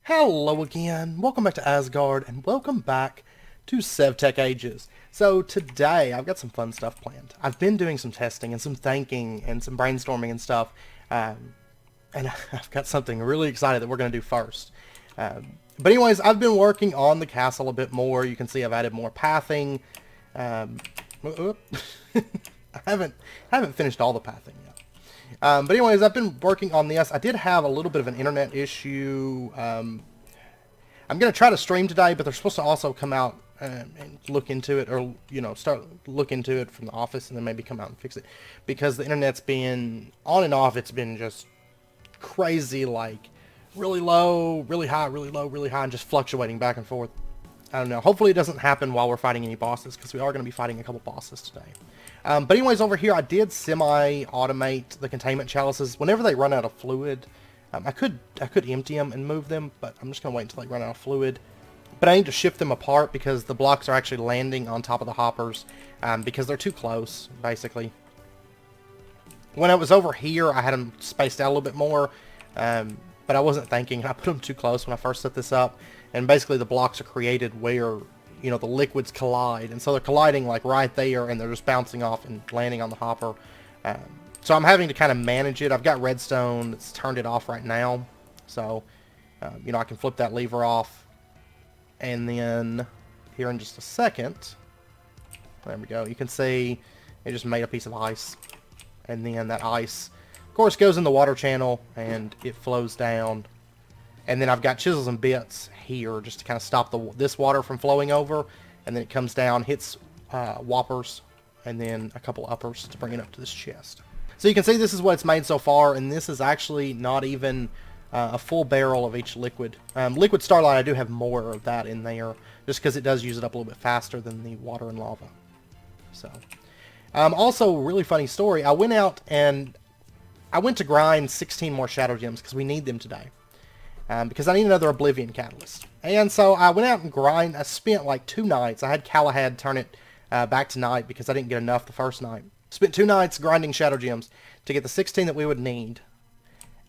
Hello again, welcome back to Asgard, and welcome back to SevTech Ages. So today, I've got some fun stuff planned. I've been doing some testing and some thinking and some brainstorming and stuff, and I've got something really excited that we're going to do first. But anyways, I've been working on the castle a bit more. You can see I've added more pathing. I haven't finished all the pathing yet. But anyways, I've been working on this. I did have a little bit of an internet issue. I'm going to try to stream today, but they're supposed to also come out and look into it, or, you know, start look into it from the office and then maybe come out and fix it. Because the internet's been on and off. It's been just crazy, like really low, really high, really low, really high, and just fluctuating back and forth. I don't know. Hopefully it doesn't happen while we're fighting any bosses, because we are going to be fighting a couple bosses today. But anyways, over here, I did semi-automate the containment chalices. Whenever they run out of fluid, I could empty them and move them, but I'm just going to wait until they run out of fluid. But I need to shift them apart because the blocks are actually landing on top of the hoppers, because they're too close, basically. When I was over here, I had them spaced out a little bit more, but I wasn't thinking. I put them too close when I first set this up, and basically the blocks are created where, you know, the liquids collide, and so they're colliding like right there, and they're just bouncing off and landing on the hopper. So I'm having to kind of manage it. I've got redstone that's turned it off right now, so you know, I can flip that lever off, and then here in just a second, there we go, you can see it just made a piece of ice, and then that ice of course goes in the water channel and it flows down. And then I've got chisels and bits here just to kind of stop this water from flowing over. And then it comes down, hits whoppers, and then a couple uppers to bring it up to this chest. So you can see this is what it's made so far, and this is actually not even a full barrel of each liquid. Liquid Starlight, I do have more of that in there, just because it does use it up a little bit faster than the water and lava. So, also, really funny story, I went to grind 16 more Shadow Gems, because we need them today. Because I need another Oblivion Catalyst. And so I went out and I spent like 2 nights. I had Galahad turn it back to night because I didn't get enough the first night. Spent 2 nights grinding Shadow Gems to get the 16 that we would need.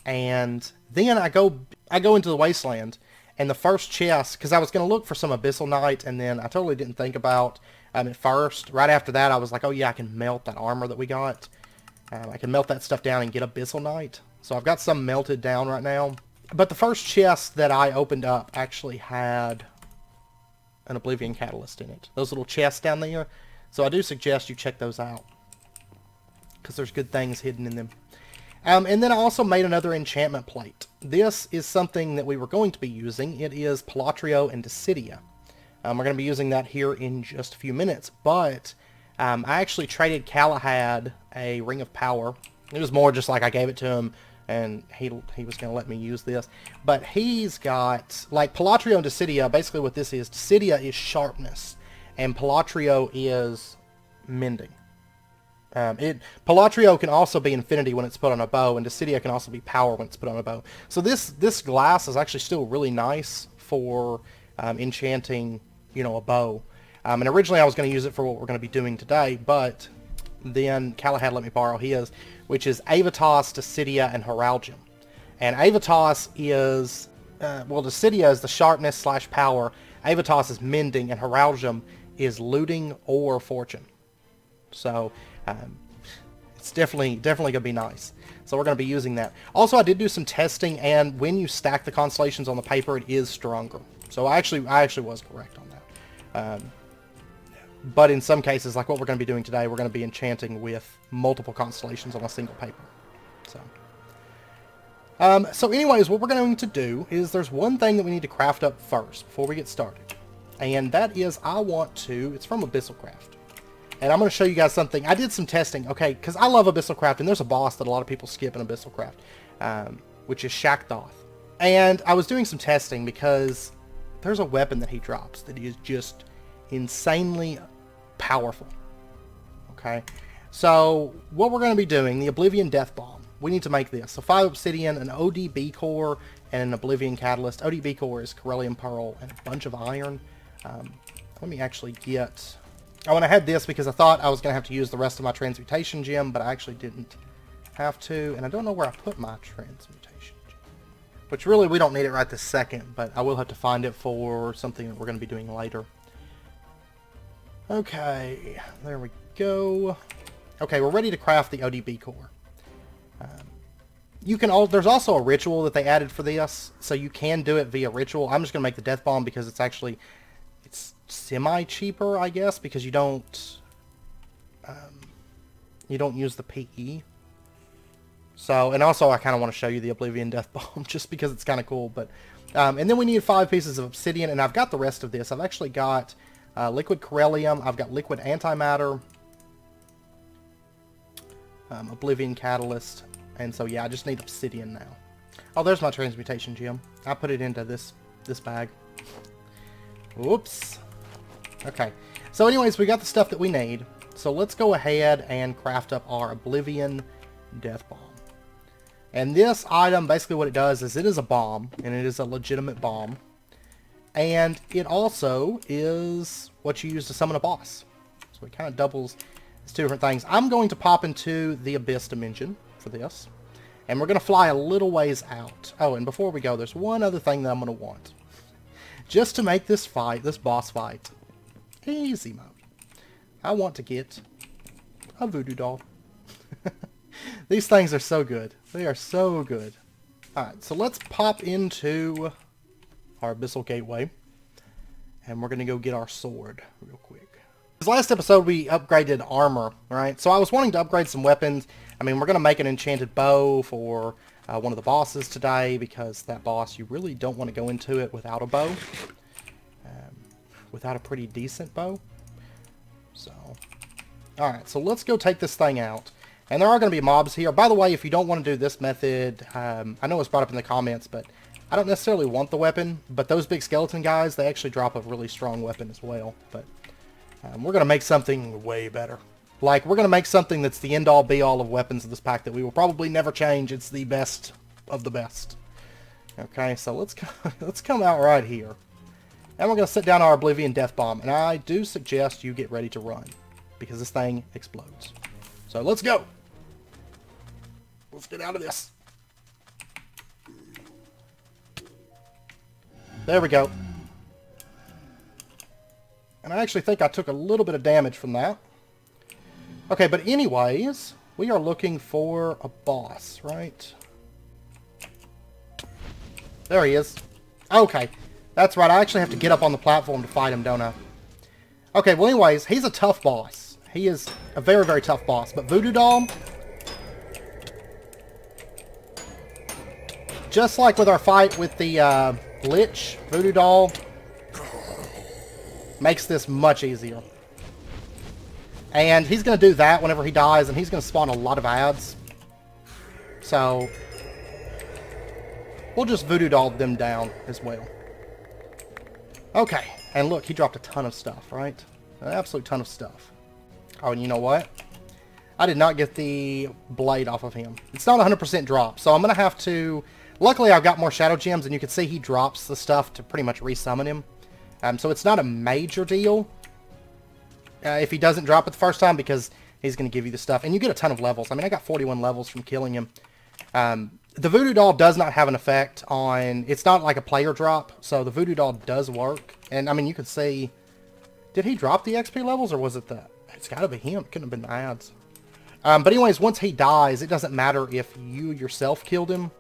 And then I go into the Wasteland, and the first chest, because I was going to look for some Abyssal Knight, and then I totally didn't think about at first. Right after that, I was like, oh yeah, I can melt that armor that we got. I can melt that stuff down and get Abyssal Knight. So I've got some melted down right now. But the first chest that I opened up actually had an Oblivion Catalyst in it. Those little chests down there. So I do suggest you check those out, because there's good things hidden in them. And then I also made another Enchantment Plate. This is something that we were going to be using. It is Palatrio and Dissidia. We're going to be using that here in just a few minutes. But I actually traded Galahad a Ring of Power. It was more just like I gave it to him, and he was going to let me use this. But he's got, like, Palatrio and Dissidia, basically what this is, Dissidia is sharpness, and Palatrio is mending. Palatrio can also be infinity when it's put on a bow, and Dissidia can also be power when it's put on a bow. So this glass is actually still really nice for enchanting, you know, a bow. And originally I was going to use it for what we're going to be doing today, but then Galahad let me borrow his, which is Avitas, Dissidia, and Heralgium. And Avitas is, well, Dissidia is the sharpness / power, Avitas is mending, and Heralgium is looting or fortune. So, it's definitely going to be nice. So we're going to be using that. Also, I did do some testing, and when you stack the constellations on the paper, it is stronger. So I actually was correct on that. But in some cases, like what we're going to be doing today, we're going to be enchanting with multiple constellations on a single paper. So anyways, what we're going to do is there's one thing that we need to craft up first before we get started. And that is, it's from abyssalcraft. And I'm going to show you guys something. I did some testing, okay, because I love abyssalcraft, and there's a boss that a lot of people skip in abyssalcraft, which is Shakkthoth. And I was doing some testing because there's a weapon that he drops that is just insanely powerful. Okay, so what we're going to be doing, the Oblivion Death Bomb, we need to make this. So 5 obsidian, an ODB core, and an Oblivion Catalyst. ODB core is Karelian Pearl and a bunch of iron. Let me actually get... Oh, and I had this because I thought I was going to have to use the rest of my Transmutation Jim, but I actually didn't have to, and I don't know where I put my Transmutation Jim. Which really, we don't need it right this second, but I will have to find it for something that we're going to be doing later. Okay, there we go. Okay, we're ready to craft the ODB core. There's also a ritual that they added for this, so you can do it via ritual. I'm just going to make the death bomb because it's semi-cheaper, I guess, because you don't use the PE. So, and also I kind of want to show you the Oblivion Death Bomb just because it's kind of cool. But and then we need 5 pieces of obsidian, and I've got the rest of this. I've actually got liquid Karelium, I've got liquid antimatter, Oblivion Catalyst, and so yeah, I just need obsidian now. Oh, there's my Transmutation Jim. I put it into this bag. Whoops. Okay. So anyways, we got the stuff that we need. So let's go ahead and craft up our Oblivion Death Bomb. And this item, basically what it does is it is a bomb, and it is a legitimate bomb. And it also is what you use to summon a boss. So it kind of doubles. It's 2 different things. I'm going to pop into the Abyss dimension for this. And we're going to fly a little ways out. Oh, and before we go, there's one other thing that I'm going to want. Just to make this boss fight, easy mode. I want to get a voodoo doll. These things are so good. They are so good. Alright, so let's pop into our Abyssal Gateway. And we're going to go get our sword real quick. This last episode we upgraded armor, right? So I was wanting to upgrade some weapons. I mean, we're going to make an enchanted bow for one of the bosses today, because that boss, you really don't want to go into it without a bow. Without a pretty decent bow. So, alright, so let's go take this thing out. And there are going to be mobs here. By the way, if you don't want to do this method, I know it's brought up in the comments, but I don't necessarily want the weapon. But those big skeleton guys, they actually drop a really strong weapon as well. But we're going to make something way better. Like, we're going to make something that's the end-all, be-all of weapons of this pack that we will probably never change. It's the best of the best. Okay, so let's come out right here. And we're going to set down our Oblivion Death Bomb. And I do suggest you get ready to run, because this thing explodes. So let's go. Let's get out of this. There we go. And I actually think I took a little bit of damage from that. Okay, but anyways, we are looking for a boss, right? There he is. Okay, that's right. I actually have to get up on the platform to fight him, don't I? Okay, well anyways, he's a tough boss. He is a very, very tough boss. But Voodoo Doll, just like with our fight with the Lich, Voodoo Doll makes this much easier. And he's going to do that whenever he dies, and he's going to spawn a lot of ads. So we'll just Voodoo Doll them down as well. Okay, and look, he dropped a ton of stuff, right? An absolute ton of stuff. Oh, and you know what? I did not get the blade off of him. It's not 100% drop, so I'm going to have to... Luckily, I've got more Shadow Gems, and you can see he drops the stuff to pretty much resummon him. So it's not a major deal if he doesn't drop it the first time, because he's going to give you the stuff. And you get a ton of levels. I mean, I got 41 levels from killing him. The Voodoo Doll does not have an effect on... It's not like a player drop, so the Voodoo Doll does work. And, I mean, you can see... Did he drop the XP levels, or was it the... It's got to be him. It couldn't have been the ads. But anyways, once he dies, it doesn't matter if you yourself killed him,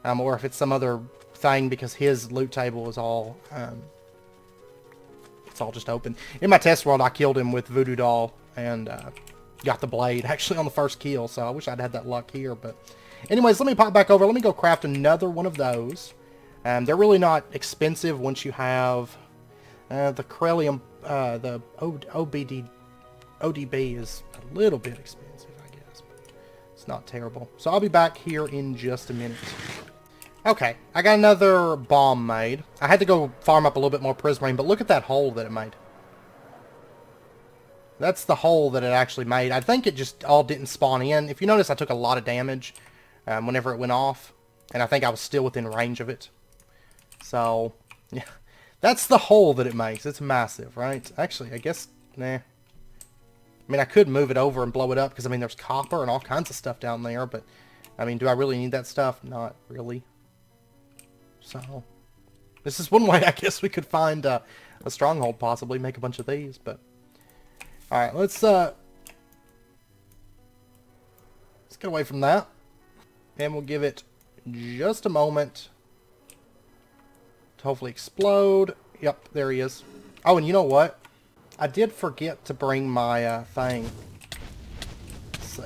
or if it's some other thing, because his loot table is all... it's all just open. In my test world, I killed him with Voodoo Doll and got the blade actually on the first kill, so I wish I'd had that luck here. But anyways, let me pop back over. Let me go craft another one of those. They're really not expensive once you have the Karelian, the ODB is a little bit expensive, I guess, but it's not terrible. So I'll be back here in just a minute. Okay, I got another bomb made. I had to go farm up a little bit more prismarine, but look at that hole that it made. That's the hole that it actually made. I think it just all didn't spawn in. If you notice, I took a lot of damage whenever it went off, and I think I was still within range of it. So, yeah, that's the hole that it makes. It's massive, right? Actually, I guess, nah. I mean, I could move it over and blow it up, because, I mean, there's copper and all kinds of stuff down there, but, I mean, do I really need that stuff? Not really. So this is one way I guess we could find a stronghold, possibly make a bunch of these. But all right, let's get away from that, and we'll give it just a moment to hopefully explode. Yep, there he is. Oh, and you know what? I did forget to bring my thing. Let's see.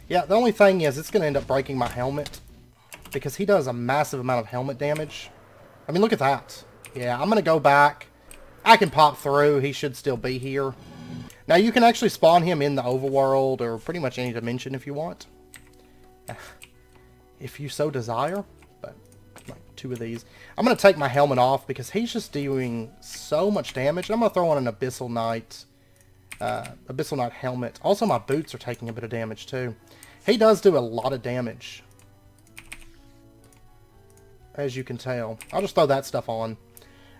Yeah, the only thing is it's going to end up breaking my helmet, because he does a massive amount of helmet damage. I mean, look at that. Yeah, I'm going to go back. I can pop through. He should still be here. Now, you can actually spawn him in the overworld, or pretty much any dimension if you want. If you so desire. But, like, 2 of these. I'm going to take my helmet off, because he's just doing so much damage. I'm going to throw on an Abyssal Knight. Abyssal Knight helmet. Also, my boots are taking a bit of damage, too. He does do a lot of damage, as you can tell. I'll just throw that stuff on.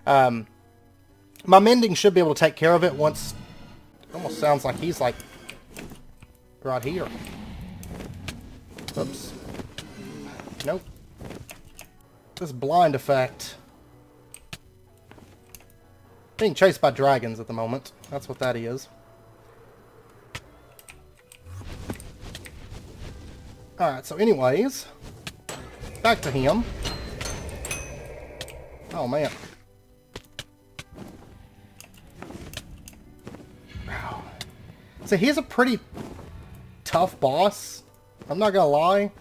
My mending should be able to take care of it once... It almost sounds like he's, like, right here. Oops. Nope. This blind effect. Being chased by dragons at the moment. That's what that is. Alright, so anyways, back to him. Oh, man. Wow. So he's a pretty tough boss. I'm not gonna lie.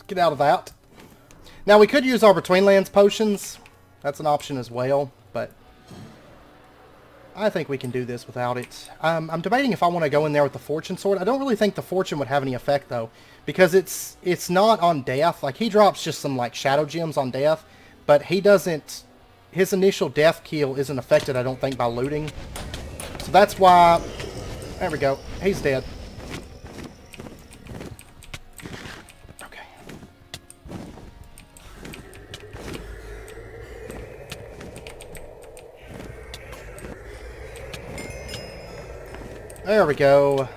Get out of that. Now, we could use our Between Lands potions. That's an option as well, but I think we can do this without it. I'm debating if I want to go in there with the Fortune Sword. I don't really think the Fortune would have any effect, though, because it's not on death. Like, he drops just some, like, Shadow Gems on death, but he doesn't... His initial death kill isn't affected, I don't think, by looting. So that's why... There we go. He's dead. Okay. There we go.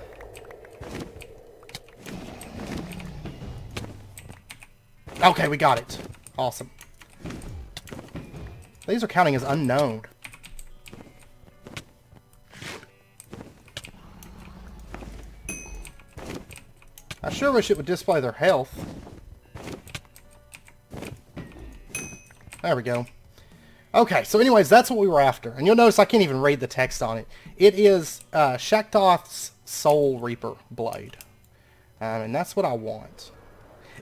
Okay, we got it. Awesome. These are counting as unknown. I sure wish it would display their health. There we go. Okay, so anyways, that's what we were after. And you'll notice I can't even read the text on it. It is Shaktoth's Soul Reaper Blade. And that's what I want.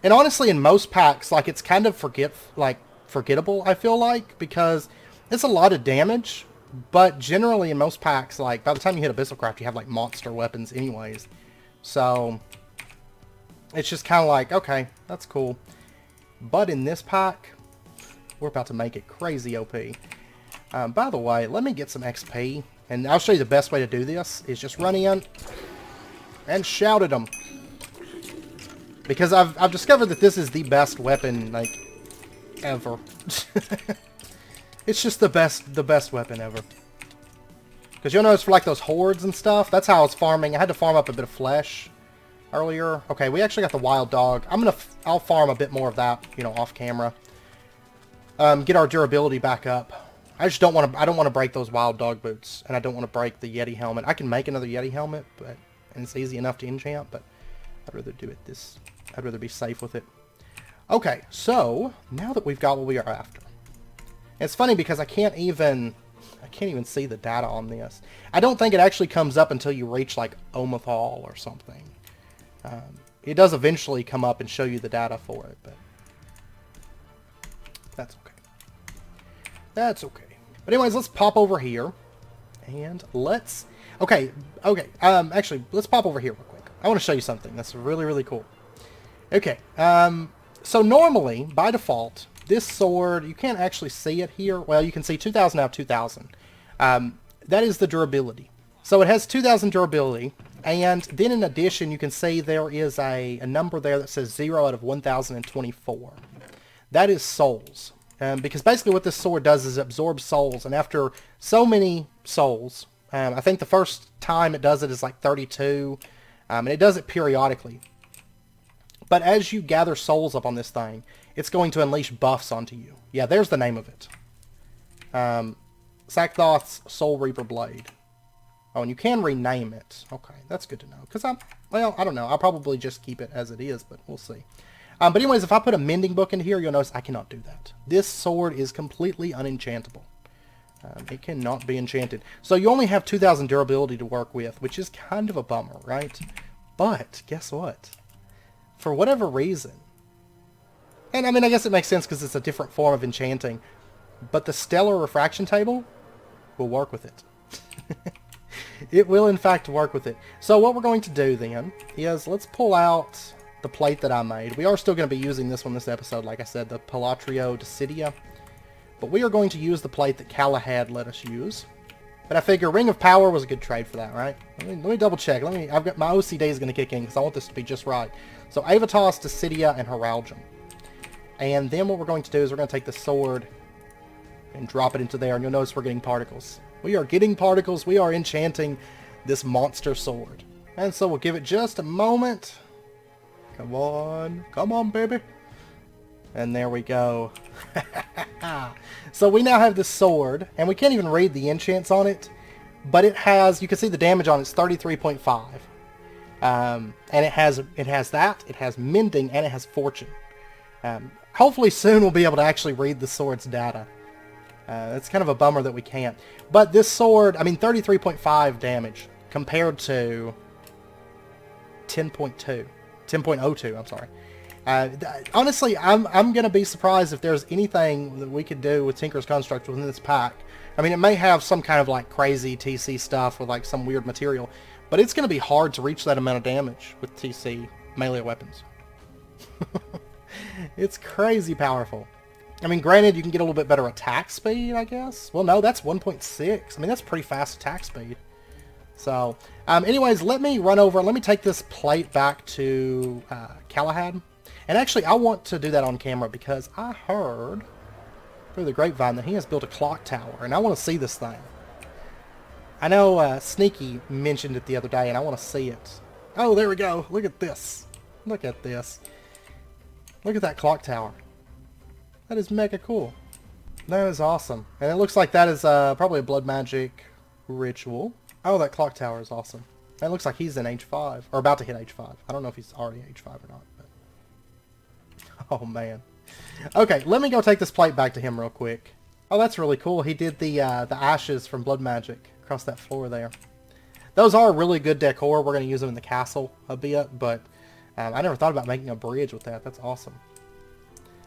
And honestly, in most packs, like, it's kind of forgettable, I feel like, because it's a lot of damage. But generally, in most packs, like, by the time you hit abyssalcraft, you have, like, monster weapons anyways. So it's just kind of like, okay, that's cool. But in this pack, we're about to make it crazy OP. By the way, let me get some XP. And I'll show you the best way to do this, is just run in and shout at them. Because I've discovered that this is the best weapon, like, ever. It's just the best weapon ever. Because you'll notice for, like, those hordes and stuff, that's how I was farming. I had to farm up a bit of flesh earlier. Okay, we actually got the wild dog. I'll farm a bit more of that, you know, off camera. Get our durability back up. I just don't want to break those wild dog boots, and I don't want to break the Yeti helmet. I can make another Yeti helmet, and it's easy enough to enchant, but I'd rather do it I'd rather be safe with it. Okay, so now that we've got what we are after. It's funny because I can't even see the data on this. I don't think it actually comes up until you reach, like, Omathal or something. It does eventually come up and show you the data for it, but that's okay. That's okay. But anyways, let's pop over here, and let's... Okay, actually, let's pop over here real quick. I want to show you something that's really, really cool. Okay, so normally, by default, this sword, you can't actually see it here. Well, you can see 2,000 out of 2,000. That is the durability. So it has 2,000 durability, and then in addition, you can see there is a number there that says 0 out of 1,024. That is souls. Because basically what this sword does is it absorbs souls, and after so many souls, I think the first time it does it is like 32, and it does it periodically. But as you gather souls up on this thing, it's going to unleash buffs onto you. Yeah, there's the name of it. Sakthoth's Soul Reaper Blade. Oh, and you can rename it. Okay, that's good to know. Because well, I don't know. I'll probably just keep it as it is, but we'll see. But anyways, if I put a mending book in here, you'll notice I cannot do that. This sword is completely unenchantable. It cannot be enchanted. So you only have 2,000 durability to work with, which is kind of a bummer, right? But guess what? For whatever reason, and I mean, I guess it makes sense because it's a different form of enchanting, but the Stellar Refraction Table will work with it. It will, in fact, work with it. So what we're going to do then is let's pull out the plate that I made. We are still going to be using this one this episode, like I said, the Palatrio Decidia. But we are going to use the plate that Galahad let us use. But I figure Ring of Power was a good trade for that, right? Let me double check. I've got my OCD is going to kick in because I want this to be just right. So Avatos, Decidia, and Heraldium. And then what we're going to do is we're going to take the sword and drop it into there, and you'll notice we're getting particles. We are getting particles. We are enchanting this monster sword. And so we'll give it just a moment. Come on. Come on, baby. And there we go. So we now have this sword, and we can't even read the enchants on it, but it has, you can see the damage on it's 33.5. And it has that, it has mending, and it has fortune. Hopefully soon we'll be able to actually read the sword's data. It's kind of a bummer that we can't. But this sword, I mean 33.5 damage compared to 10.02, I'm sorry. Honestly, I'm going to be surprised if there's anything that we could do with Tinker's Construct within this pack. I mean, it may have some kind of like crazy TC stuff with like some weird material, but it's going to be hard to reach that amount of damage with TC melee weapons. It's crazy powerful. I mean, granted, you can get a little bit better attack speed, I guess. Well, no, that's 1.6. I mean, that's pretty fast attack speed. So, anyways, let me run over. Let me take this plate back to Galahad. And actually, I want to do that on camera because I heard through the grapevine that he has built a clock tower, and I want to see this thing. I know Sneaky mentioned it the other day, and I want to see it. Oh, there we go. Look at this. Look at this. Look at that clock tower. That is mega cool. That is awesome. And it looks like that is probably a blood magic ritual. Oh, that clock tower is awesome. And it looks like he's in age 5, or about to hit age 5. I don't know if he's already age 5 or not. But... oh, man. Okay, let me go take this plate back to him real quick. Oh, that's really cool. He did the ashes from blood magic across that floor there. Those are really good decor. We're going to use them in the castle a bit, but I never thought about making a bridge with that. That's awesome.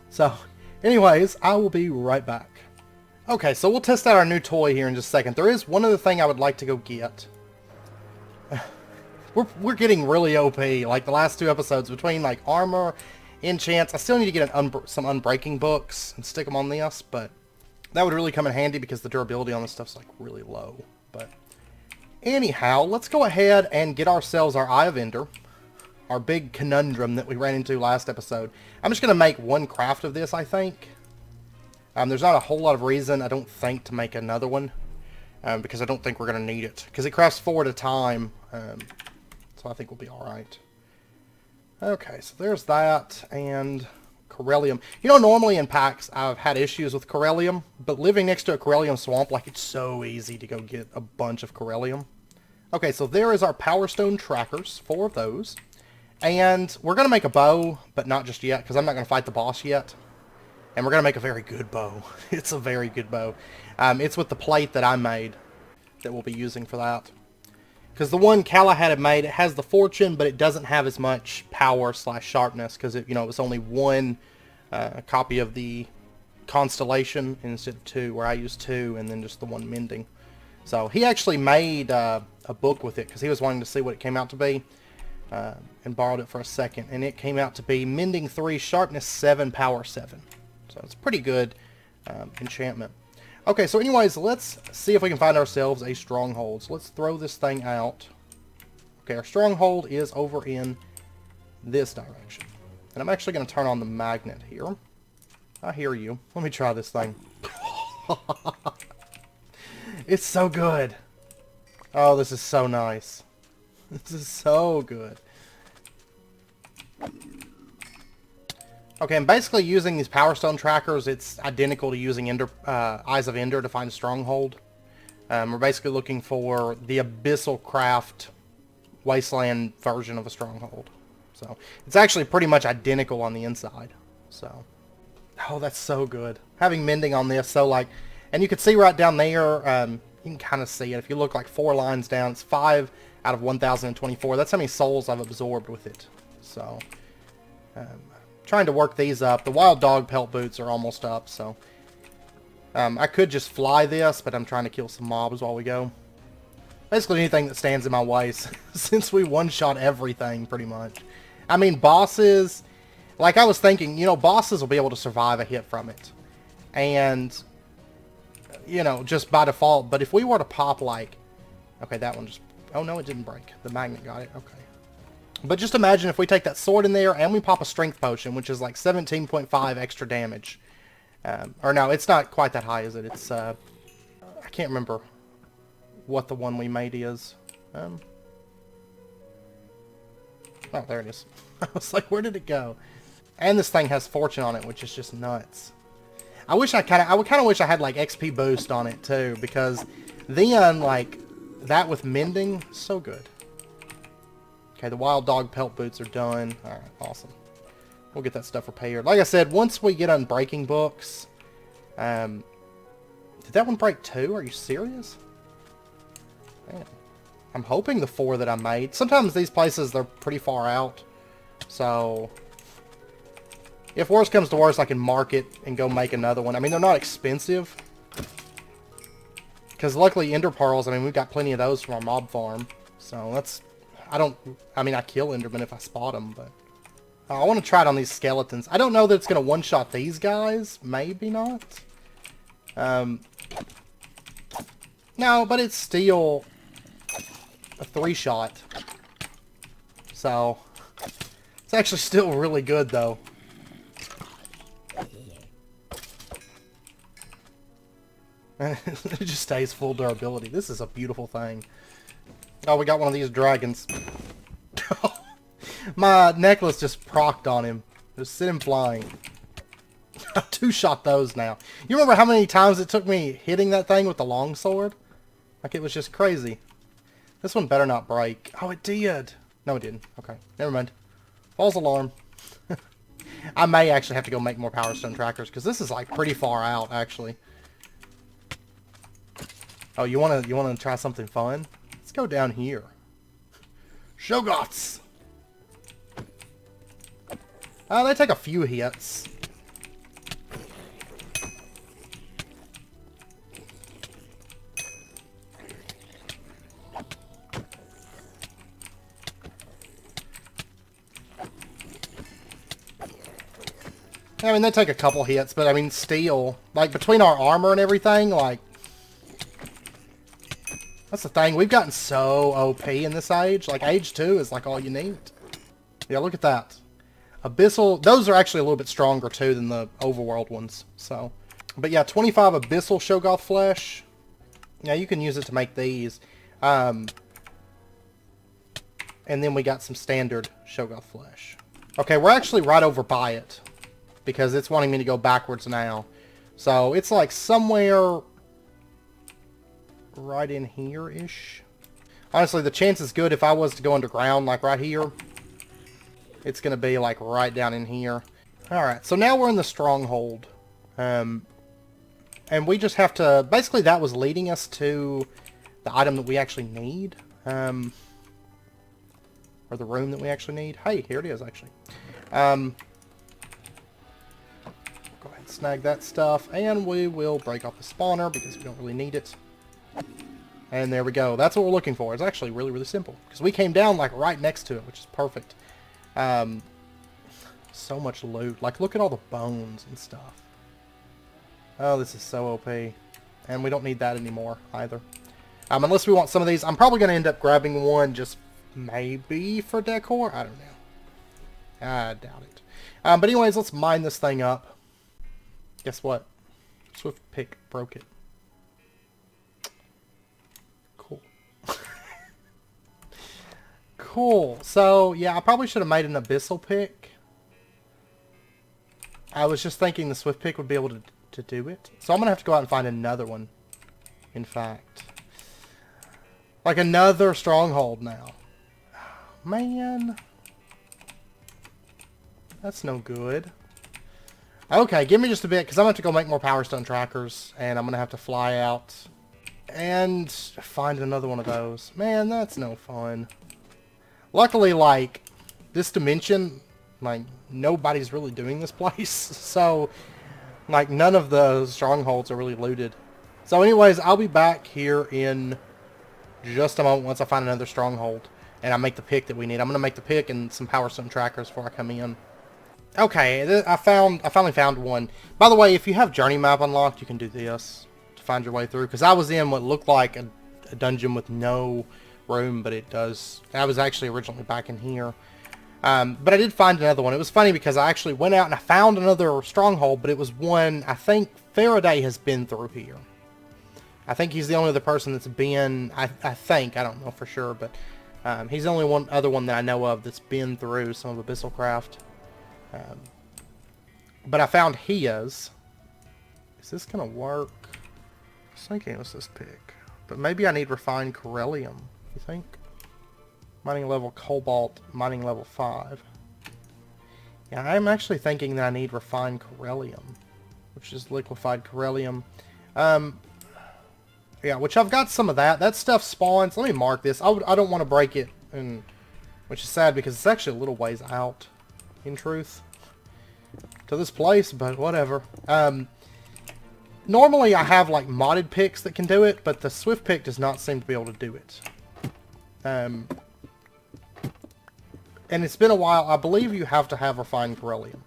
So, anyways, I will be right back. Okay, so we'll test out our new toy here in just a second. There is one other thing I would like to go get. We're getting really OP, like the last 2 episodes, between like armor, enchants. I still need to get some unbreaking books and stick them on this, but that would really come in handy because the durability on this stuff's like really low. But anyhow, let's go ahead and get ourselves our Eye of Ender, our big conundrum that we ran into last episode. I'm just going to make 1 craft of this, I think. There's not a whole lot of reason, I don't think, to make another one. Because I don't think we're going to need it. Because it crafts 4 at a time. So I think we'll be alright. Okay, so there's that. And Karelium. You know, normally in packs, I've had issues with Karelium. But living next to a Karelium swamp, like, it's so easy to go get a bunch of Karelium. Okay, so there is our Power Stone trackers. 4 of those. And we're going to make a bow, but not just yet, because I'm not going to fight the boss yet. And we're going to make a very good bow. It's a very good bow. It's with the plate that I made that we'll be using for that. Because the one Galahad had made, it has the fortune, but it doesn't have as much power / sharpness, because it was only 1 copy of the constellation instead of 2, where I used 2, and then just the 1 mending. So he actually made a book with it, because he was wanting to see what it came out to be. And borrowed it for a second, and it came out to be Mending 3, Sharpness 7, Power 7. So it's pretty good enchantment. Okay, so anyways, let's see if we can find ourselves a stronghold. So let's throw this thing out. Okay, our stronghold is over in this direction. And I'm actually going to turn on the magnet here. I hear you. Let me try this thing. It's so good. Oh, this is so nice. This is so good. Okay, and basically using these Power Stone trackers, it's identical to using Eyes of Ender to find a stronghold. We're basically looking for the abyssalcraft wasteland version of a stronghold. So it's actually pretty much identical on the inside. So, oh, that's so good. Having mending on this, so like, and you can see right down there, you can kind of see it. If you look like 4 lines down, it's 5 out of 1,024. That's how many souls I've absorbed with it. So, trying to work these up. The wild dog pelt boots are almost up, so I could just fly this, but I'm trying to kill some mobs while we go. Basically anything that stands in my way, since we one-shot everything, pretty much. I mean, bosses, like I was thinking, you know, bosses will be able to survive a hit from it. And, you know, just by default. But if we were to pop, like, okay, that one just, oh no, it didn't break. The magnet got it, okay. But just imagine if we take that sword in there and we pop a strength potion, which is like 17.5 extra damage. Or no, it's not quite that high, is it? It's, I can't remember what the one we made is. Oh, there it is. I was like, where did it go? And this thing has fortune on it, which is just nuts. I would kind of wish I had like XP boost on it too, because then like that with mending, so good. Okay, the wild dog pelt boots are done. All right, awesome. We'll get that stuff repaired. Like I said, once we get unbreaking books, did that one break too? Are you serious? Man. I'm hoping the 4 that I made. Sometimes these places, they're pretty far out. So, if worse comes to worse, I can mark it and go make another one. I mean, they're not expensive. Because luckily, ender pearls, I mean, we've got plenty of those from our mob farm. So, that's... I mean, I kill endermen if I spot them, but... I want to try it on these skeletons. I don't know that it's going to one-shot these guys. Maybe not. No, but it's still a 3-shot. So, it's actually still really good, though. It just stays full durability. This is a beautiful thing. Oh, we got one of these dragons. My necklace just procced on him. Just sent him flying. I 2-shot those now. You remember how many times it took me hitting that thing with the longsword? Like, it was just crazy. This one better not break. Oh, it did. No, it didn't. Okay, never mind. False alarm. I may actually have to go make more Power Stone trackers, because this is, like, pretty far out, actually. Oh, you wanna try something fun? Let's go down here. Shoggoths! They take a few hits. I mean, they take a couple hits, but I mean, still, like, between our armor and everything, like, that's the thing. We've gotten so OP in this age. Like, age 2 is, like, all you need. Yeah, look at that. Abyssal, those are actually a little bit stronger, too, than the overworld ones, so. But yeah, 25 Abyssal Shoggoth flesh. Yeah, you can use it to make these. And then we got some standard Shoggoth flesh. Okay, we're actually right over by it, because it's wanting me to go backwards now. So, it's like somewhere right in here-ish. Honestly, the chance is good if I was to go underground, like right here. It's going to be like right down in here. Alright, so now we're in the Stronghold. And we just have to... Basically, that was leading us to the item that we actually need. Or the room that we actually need. Hey, here it is, actually. Go ahead and snag that stuff. And we will break off the spawner because we don't really need it. And there we go. That's what we're looking for. It's actually really, really simple. Because we came down like right next to it, which is perfect. So much loot. Like, look at all the bones and stuff. Oh, this is so OP. And we don't need that anymore, either. Unless we want some of these. I'm probably going to end up grabbing one just maybe for decor. I don't know. I doubt it. But anyways, let's mine this thing up. Guess what? Swift pick broke it. Cool. Cool. So, yeah, I probably should have made an Abyssal pick. I was just thinking the Swift pick would be able to do it. So I'm going to have to go out and find another one, in fact. Like another Stronghold now. Man. That's no good. Okay, give me just a bit, because I'm going to have to go make more Power Stone trackers, and I'm going to have to fly out and find another one of those. Man, that's no fun. Luckily, like, this dimension, like, nobody's really doing this place, so, like, none of the strongholds are really looted. So anyways, I'll be back here in just a moment once I find another stronghold, and I make the pick that we need. I'm going to make the pick and some Power Stone trackers before I come in. Okay, I finally found one. By the way, if you have Journey Map unlocked, you can do this to find your way through, because I was in what looked like a dungeon with no room, but it does. I was actually originally back in here. But I did find another one. It was funny because I actually went out and I found another stronghold, but it was one, I think Faraday has been through here. I think he's the only other person that's been, I think, I don't know for sure, but he's the only other one that I know of that's been through some of abyssalcraft. But I found his. Is this going to work? I was thinking it was this pick. But maybe I need refined Karelian. You think? Mining level Cobalt, mining level 5. Yeah, I'm actually thinking that I need refined Karelian, which is liquefied Karelian. Yeah, which I've got some of that. That stuff spawns. Let me mark this. I don't want to break it, which is sad because it's actually a little ways out, in truth, to this place, but whatever. Normally I have like modded picks that can do it, but the Swift pick does not seem to be able to do it. And it's been a while. I believe you have to have refined Karelian.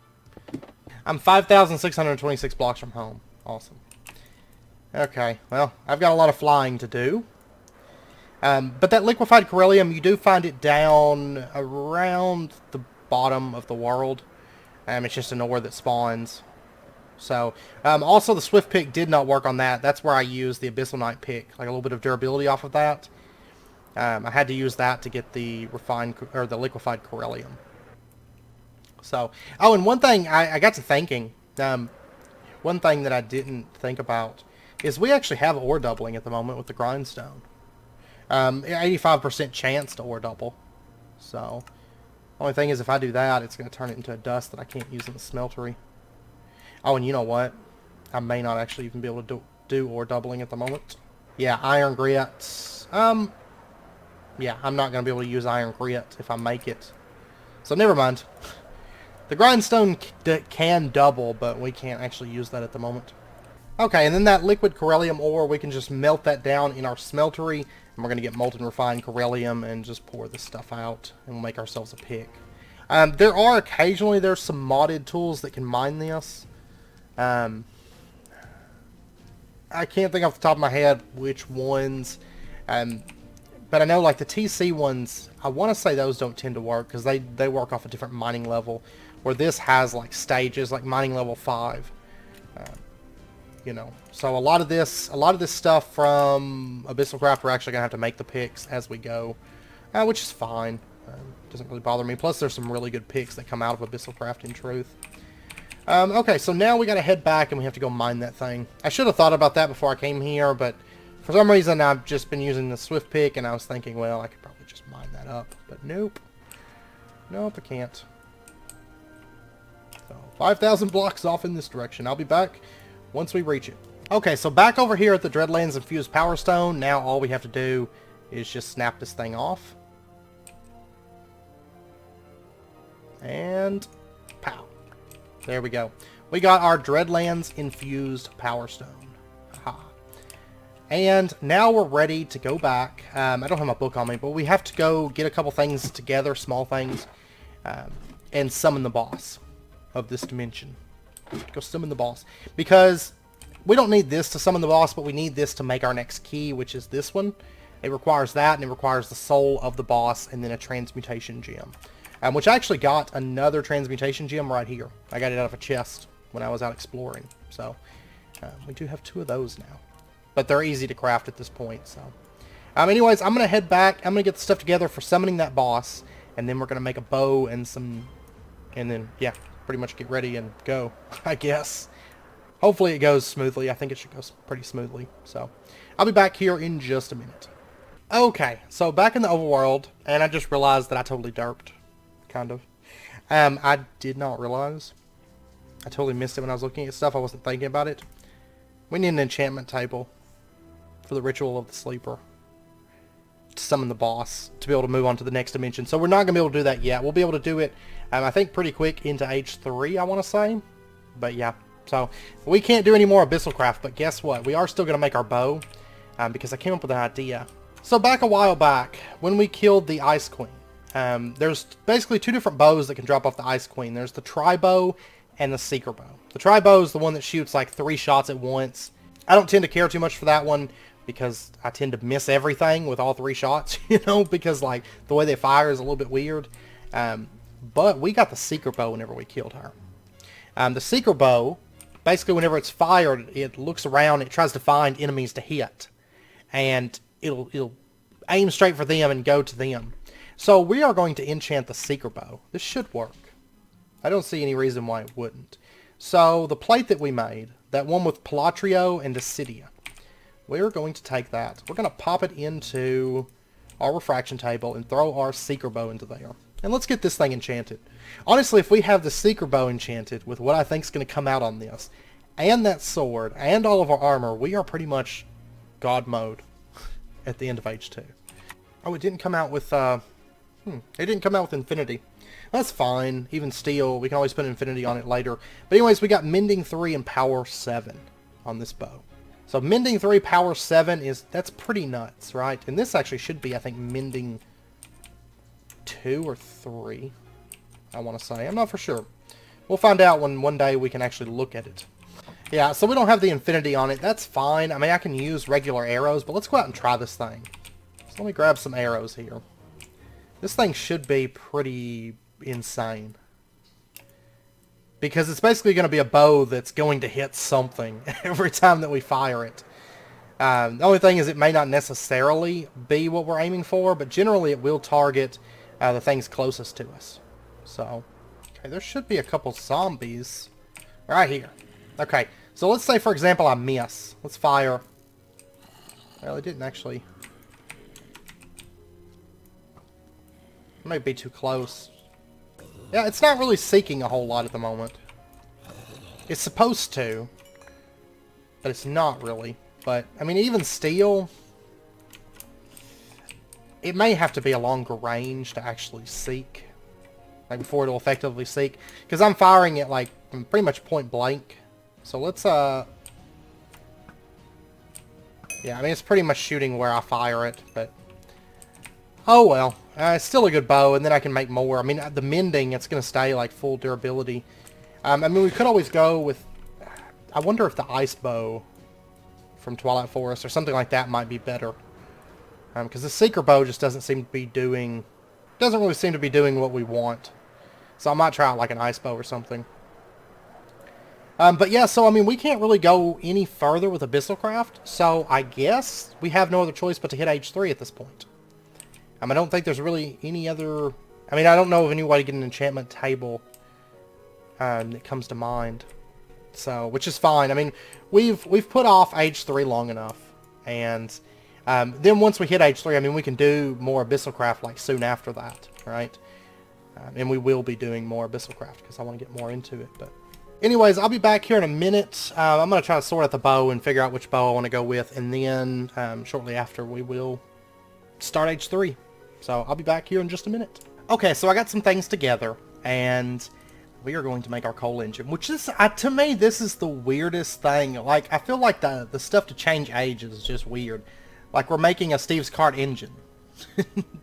I'm 5,626 blocks from home. Awesome. Okay, well, I've got a lot of flying to do. But that liquefied Karelian, you do find it down around the bottom of the world. It's just an ore that spawns. So, also the Swift pick did not work on that. That's where I used the Abyssal Knight pick, like a little bit of durability off of that. I had to use that to get the the liquefied Karelian. So, oh, and one thing I got to thinking, one thing that I didn't think about is we actually have ore doubling at the moment with the grindstone. 85% chance to ore double. So, only thing is if I do that, it's going to turn it into a dust that I can't use in the smeltery. Oh, and you know what? I may not actually even be able to do ore doubling at the moment. Yeah, iron grits. Yeah, I'm not going to be able to use iron grit if I make it. So never mind. The grindstone can double, but we can't actually use that at the moment. Okay, and then that liquid Karelian ore, we can just melt that down in our smeltery, and we're going to get molten refined Karelian and just pour this stuff out, and we'll make ourselves a pick. There are occasionally, there's some modded tools that can mine this. I can't think off the top of my head which ones, but I know like the TC ones, I want to say those don't tend to work because they work off a different mining level, where this has like stages, like mining level 5. You know, so a lot of this stuff from abyssalcraft, we're actually gonna have to make the picks as we go, which is fine. Doesn't really bother me. Plus, there's some really good picks that come out of abyssalcraft, in truth. Okay, so now we gotta head back and we have to go mine that thing. I should have thought about that before I came here, but for some reason I've just been using the Swift pick, and I was thinking, well, I could probably just mine that up, but nope. Nope, I can't. So 5,000 blocks off in this direction. I'll be back once we reach it. Okay, so back over here at the Dreadlands Infused Power Stone, now all we have to do is just snap this thing off. And pow. There we go. We got our Dreadlands Infused Power Stone. Aha. And now we're ready to go back. I don't have my book on me, but we have to go get a couple things together, small things, and summon the boss of this dimension. Go summon the boss. Because we don't need this to summon the boss, but we need this to make our next key, which is this one. It requires that, and it requires the soul of the boss, and then a Transmutation Gem. Which I actually got another Transmutation Gem right here. I got it out of a chest when I was out exploring. So, we do have 2 of those now. But they're easy to craft at this point, so. Anyways, I'm going to head back. I'm going to get the stuff together for summoning that boss. And then we're going to make a bow and some... And then, yeah, pretty much get ready and go, I guess. Hopefully it goes smoothly. I think it should go pretty smoothly. So, I'll be back here in just a minute. Okay, so back in the overworld. And I just realized that I totally derped. Kind of. I did not realize. I totally missed it when I was looking at stuff. I wasn't thinking about it. We need an enchantment table for the Ritual of the Sleeper to summon the boss to be able to move on to the next dimension. So we're not going to be able to do that yet. We'll be able to do it, I think, pretty quick into H3, I want to say. But yeah, so we can't do any more abyssalcraft, but guess what? We are still going to make our bow because I came up with an idea. So back a while back, when we killed the Ice Queen, there's basically two different bows that can drop off the Ice Queen. There's the Tri-Bow and the Seeker Bow. The Tri-Bow is the one that shoots like 3 shots at once. I don't tend to care too much for that one because I tend to miss everything with all 3 shots, you know, because like the way they fire is a little bit weird. But we got the Seeker Bow whenever we killed her. The Seeker Bow, basically whenever it's fired, it looks around, it tries to find enemies to hit. And it'll aim straight for them and go to them. So we are going to enchant the Seeker Bow. This should work. I don't see any reason why it wouldn't. So the plate that we made, that one with Palatrio and Dissidia, we're going to take that. We're going to pop it into our refraction table and throw our Seeker Bow into there. And let's get this thing enchanted. Honestly, if we have the Seeker Bow enchanted with what I think is going to come out on this, and that sword, and all of our armor, we are pretty much God mode at the end of H2. Oh, it didn't come out with, it didn't come out with Infinity. That's fine. Even Steel, we can always put Infinity on it later. But anyways, we got Mending 3 and Power 7 on this bow. So Mending 3, Power 7 that's pretty nuts, right? And this actually should be, I think, Mending 2 or 3, I want to say. I'm not for sure. We'll find out when one day we can actually look at it. Yeah, so we don't have the Infinity on it. That's fine. I mean, I can use regular arrows, but let's go out and try this thing. So let me grab some arrows here. This thing should be pretty insane. Because it's basically going to be a bow that's going to hit something every time that we fire it. The only thing is it may not necessarily be what we're aiming for, but generally it will target the things closest to us. So, okay, there should be a couple zombies right here. Okay, so let's say, for example, I miss. Let's fire. Well, it didn't actually. It might be too close. Yeah, it's not really seeking a whole lot at the moment. It's supposed to, but it's not really. But, I mean, even Steel, it may have to be a longer range to actually seek. Like, before it'll effectively seek. Because I'm firing it, like, pretty much point blank. So let's, yeah, I mean, it's pretty much shooting where I fire it, but... Oh, well. It's still a good bow, and then I can make more. I mean, the mending, it's going to stay, like, full durability. I mean, we could always go with... I wonder if the ice bow from Twilight Forest or something like that might be better. Because the Seeker Bow just doesn't seem to be doing... Doesn't really seem to be doing what we want. So I might try out, like, an ice bow or something. But yeah, so, I mean, we can't really go any further with abyssalcraft. So I guess we have no other choice but to hit H3 at this point. I don't think there's really any other... I mean, I don't know of any way to get an enchantment table that comes to mind. So, which is fine. I mean, we've put off H3 long enough. And then once we hit H3, I mean, we can do more abyssalcraft, like, soon after that, right? And we will be doing more abyssalcraft, because I want to get more into it, but... Anyways, I'll be back here in a minute. I'm going to try to sort out the bow and figure out which bow I want to go with. And then, shortly after, we will start H3. So, I'll be back here in just a minute. Okay, so I got some things together. And we are going to make our coal engine. Which is, to me, this is the weirdest thing. Like, I feel like the stuff to change ages is just weird. Like, we're making a Steve's Cart engine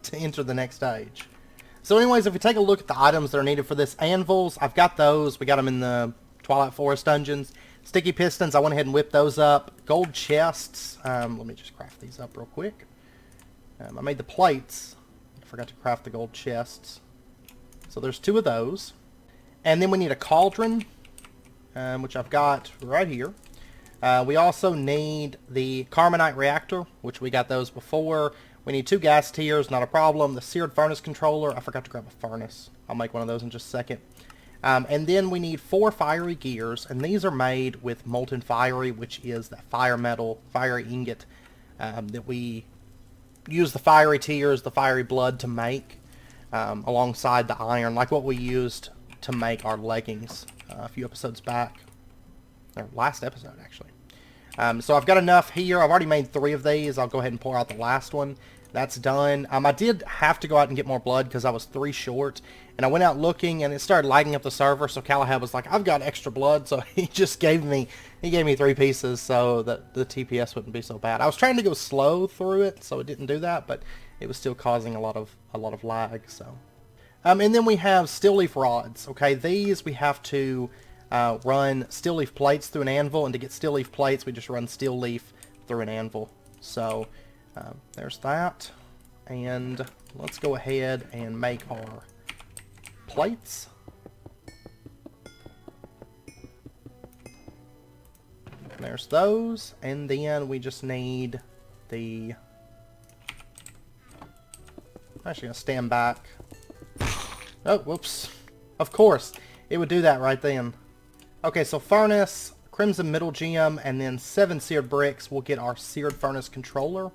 to enter the next age. So anyways, if we take a look at the items that are needed for this, anvils, I've got those. We got them in the Twilight Forest dungeons. Sticky pistons, I went ahead and whipped those up. Gold chests, let me just craft these up real quick. I made the plates. I forgot to craft the gold chests. So there's 2 of those. And then we need a cauldron, which I've got right here. We also need the Carbonite Reactor, which we got those before. We need 2 gas tiers, not a problem. The Seared Furnace Controller. I forgot to grab a furnace. I'll make one of those in just a second. And then we need 4 fiery gears, and these are made with Molten Fiery, which is that fire metal, fiery ingot that we use the fiery tears, the fiery blood to make, alongside the iron, like what we used to make our leggings a few episodes back. Or last episode, actually. So I've got enough here. I've already made 3 of these. I'll go ahead and pour out the last one. That's done. I did have to go out and get more blood because I was 3 short. And I went out looking and it started lighting up the server. So Galahad was like, I've got extra blood. So he just gave me 3 pieces so that the TPS wouldn't be so bad. I was trying to go slow through it, so it didn't do that. But it was still causing a lot of lag. So, and then we have steel leaf rods. Okay, these we have to run steel leaf plates through an anvil, and to get steel leaf plates we just run steel leaf through an anvil. So there's that, and let's go ahead and make our plates. There's those, and then we just need the... I'm actually going to stand back. Oh, whoops. Of course, it would do that right then. Okay, so furnace, crimson middle gem, and then 7 seared bricks will get our seared furnace controller.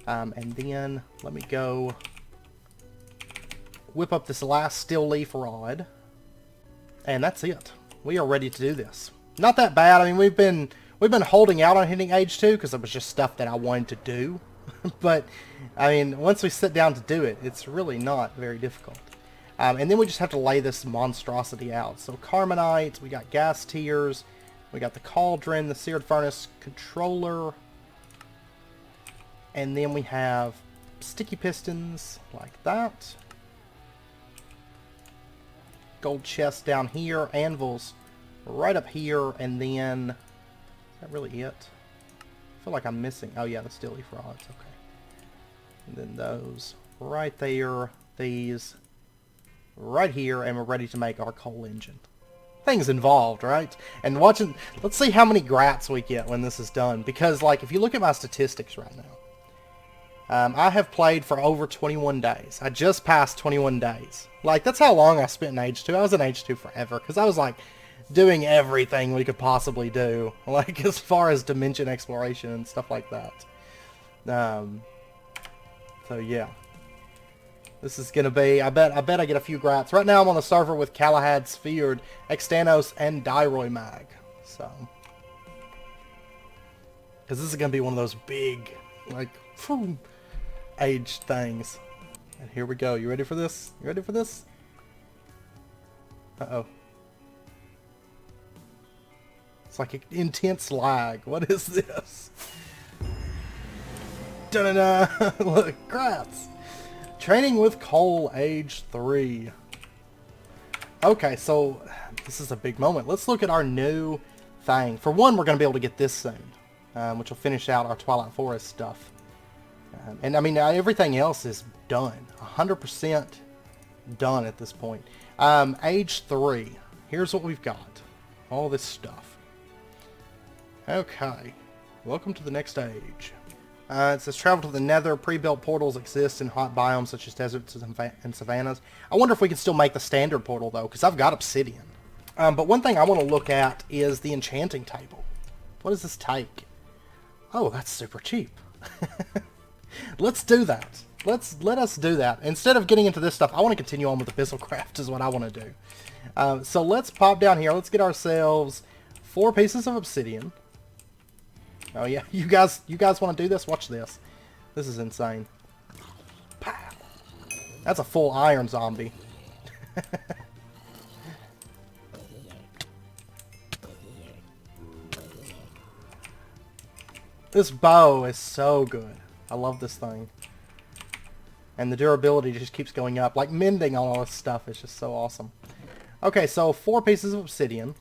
And then let me go whip up this last steel leaf rod. And that's it. We are ready to do this. Not that bad. I mean, we've been holding out on hitting age 2 because it was just stuff that I wanted to do. But I mean, once we sit down to do it, it's really not very difficult. And then we just have to lay this monstrosity out. So Carbonite, we got gas tiers, we got the cauldron, the seared furnace controller, and then we have sticky pistons like that. Gold chest down here, anvils right up here, and then, is that really it? I feel like I'm missing, oh yeah, the steel leaf rods, okay. And then those right there, these right here, and we're ready to make our coal engine. Things involved, right? And watching, let's see how many grats we get when this is done, because like if you look at my statistics right now, I have played for over 21 days. I just passed 21 days. Like, that's how long I spent in Age 2. I was in Age 2 forever, because I was like doing everything we could possibly do, like as far as dimension exploration and stuff like that. So yeah. This is gonna be, I bet I get a few grats. Right now I'm on the server with Galahad, Sphered, Extanos, and Diroy Mag. So, because this is gonna be one of those big, like, age things. And here we go. You ready for this? You ready for this? Uh-oh. It's like intense lag. What is this? Da-da-da! Look, grats! Training with coal, age 3. Okay, so this is a big moment. Let's look at our new thing. For one, we're going to be able to get this soon, which will finish out our Twilight Forest stuff. And I mean, everything else is done. 100% done at this point. Age 3. Here's what we've got. All this stuff. Okay. Welcome to the next age. It says travel to the nether. Pre-built portals exist in hot biomes such as deserts and savannas. I wonder if we can still make the standard portal though, because I've got obsidian. But one thing I want to look at is the enchanting table. What does this take? Oh, that's super cheap. Let's do that. Let us do that. Instead of getting into this stuff, I want to continue on with abyssalcraft is what I want to do. So let's pop down here. Let's get ourselves 4 pieces of obsidian. Oh yeah, you guys want to do this? Watch this. This is insane. Pow. That's a full iron zombie. This bow is so good. I love this thing. And the durability just keeps going up. Like mending all this stuff is just so awesome. Okay, so 4 pieces of obsidian.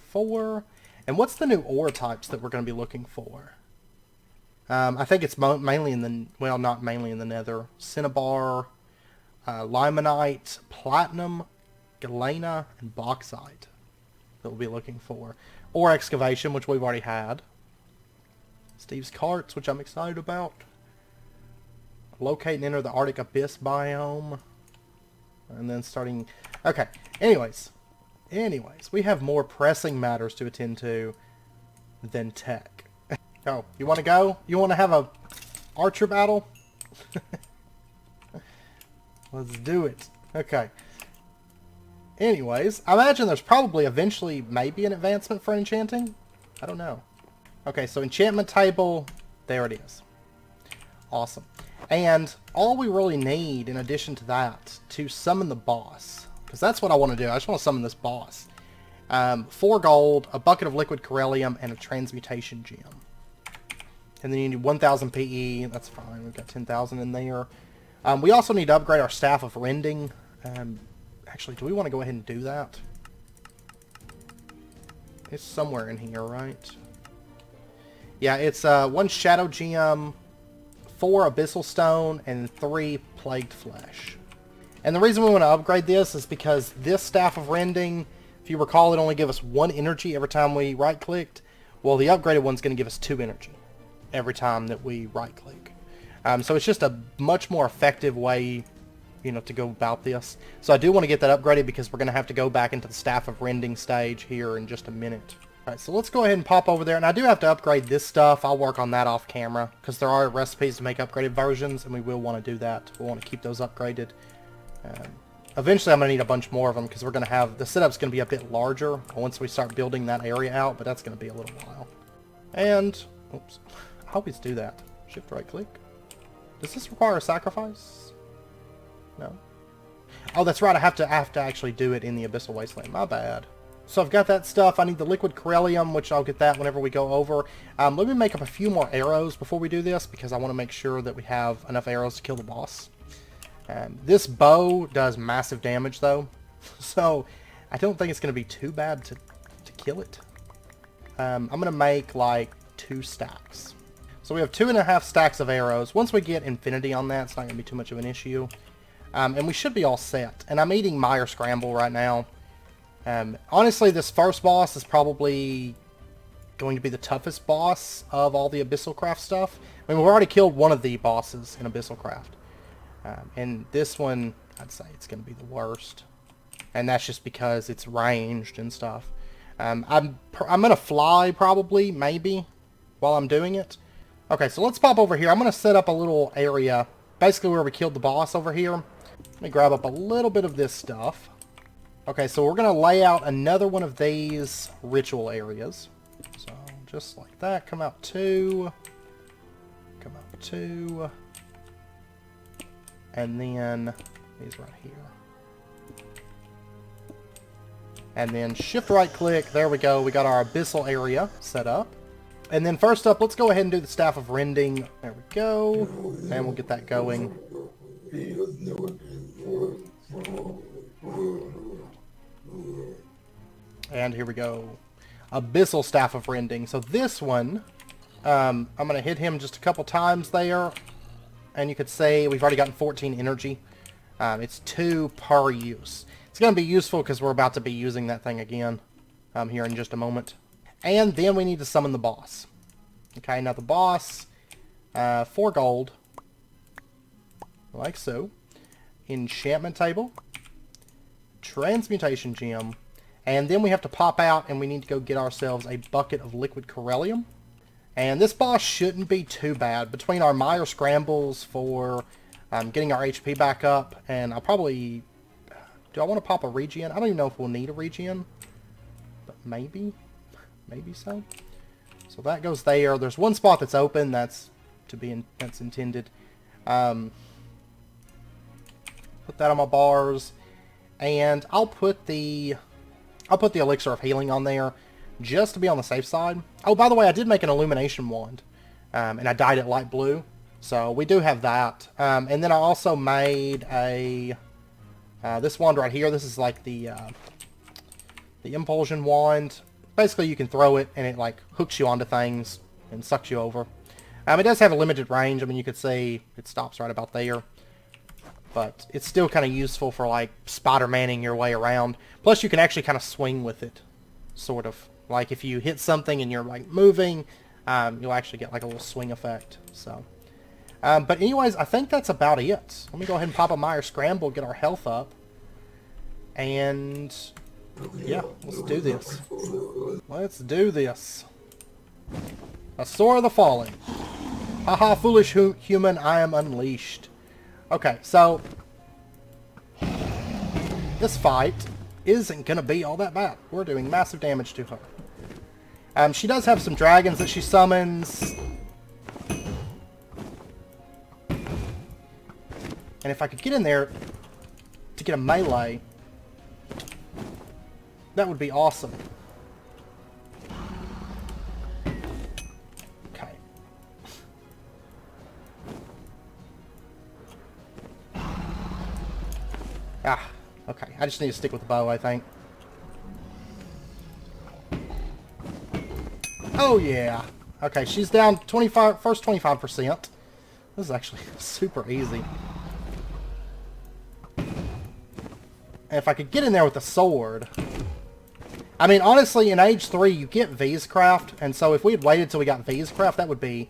4. And what's the new ore types that we're going to be looking for? I think it's mainly in the, well, not mainly in the nether. Cinnabar, limonite, platinum, galena, and bauxite that we'll be looking for. or Excavation, which we've already had. Steve's Carts, which I'm excited about. Locate and enter the Arctic Abyss biome. And then starting... Okay, anyways, we have more pressing matters to attend to than tech. Oh, you want to go? You want to have a archer battle? Let's do it. Okay. Anyways, I imagine there's probably eventually maybe an advancement for enchanting. I don't know. Okay, so enchantment table, there it is. Awesome. And all we really need in addition to that to summon the boss, because that's what I want to do. I just want to summon this boss. 4 gold, a bucket of liquid Karelian, and a Transmutation Jim. And then you need 1,000 PE. That's fine. We've got 10,000 in there. We also need to upgrade our Staff of Rending. Actually, do we want to go ahead and do that? It's somewhere in here, right? Yeah, it's 1 Shadow Gem, 4 Abyssal Stone, and 3 Plagued Flesh. And the reason we want to upgrade this is because this Staff of Rending, if you recall, it only gave us 1 energy every time we right-clicked. Well, the upgraded one's going to give us 2 energy every time that we right-click. So it's just a much more effective way, you know, to go about this. So I do want to get that upgraded because we're going to have to go back into the Staff of Rending stage here in just a minute. Alright, so let's go ahead and pop over there. And I do have to upgrade this stuff. I'll work on that off camera because there are recipes to make upgraded versions and we will want to do that. We'll want to keep those upgraded. Eventually I'm going to need a bunch more of them because we're going to have, the setup's going to be a bit larger once we start building that area out, but that's going to be a little while. And, oops, I always do that. Shift right click. Does this require a sacrifice? No. Oh, that's right. I have to actually do it in the Abyssal Wasteland. My bad. So I've got that stuff. I need the liquid Karelian, which I'll get that whenever we go over. Let me make up a few more arrows before we do this because I want to make sure that we have enough arrows to kill the boss. This bow does massive damage though, so I don't think it's going to be too bad to kill it. I'm going to make like 2 stacks. So we have 2.5 stacks of arrows. Once we get infinity on that, it's not going to be too much of an issue. And we should be all set. And I'm eating Mire Scramble right now. Honestly, this first boss is probably going to be the toughest boss of all the abyssalcraft stuff. I mean, we've already killed one of the bosses in abyssalcraft. And this one, I'd say it's going to be the worst. And that's just because it's ranged and stuff. I'm going to fly probably, maybe, while I'm doing it. Okay, so let's pop over here. I'm going to set up a little area, basically where we killed the boss over here. Let me grab up a little bit of this stuff. Okay, so we're going to lay out another one of these ritual areas. So, just like that. Come out 2. Come out 2. And then these right here. And then shift right click. There we go. We got our abyssal area set up. And then first up, let's go ahead and do the Staff of Rending. There we go. And we'll get that going. And here we go. Abyssal Staff of Rending. So this one, I'm going to hit him just a couple times there. And you could say we've already gotten 14 energy. It's 2 per use. It's going to be useful because we're about to be using that thing again here in just a moment. And then we need to summon the boss. Okay, now the boss, 4 gold, like so. Enchantment Table, Transmutation Jim, and then we have to pop out and we need to go get ourselves a bucket of liquid Karelian. And this boss shouldn't be too bad. Between our Mire Scrambles for getting our HP back up, and I'll probably... Do I want to pop a regen? I don't even know if we'll need a regen, but maybe. Maybe so. So that goes there. There's one spot that's open. That's intended. Put that on my bars, and I'll put the Elixir of Healing on there just to be on the safe side. Oh, by the way, I did make an Illumination Wand, and I dyed it light blue, so we do have that. And then I also made a this wand right here. This is like the Impulsion Wand. Basically, you can throw it, and it like hooks you onto things and sucks you over. It does have a limited range. I mean, you could say it stops right about there. But it's still kind of useful for like Spider-Manning your way around. Plus, you can actually kind of swing with it, sort of. Like if you hit something and you're like moving, you'll actually get like a little swing effect. So, but anyways, I think that's about it. Let me go ahead and pop a Meyer Scramble, get our health up, and yeah, let's do this. Let's do this. A Sword of the Fallen. Haha, foolish human, I am unleashed. Okay, so this fight isn't going to be all that bad. We're doing massive damage to her. She does have some dragons that she summons. And if I could get in there to get a melee, that would be awesome. Okay. Ah, okay. I just need to stick with the bow, I think. Oh, yeah. Okay, she's down 25, first 25%. This is actually super easy. And if I could get in there with a sword... I mean, honestly, in Age 3, you get V's-craft, and so if we had waited till we got V's-craft, that would be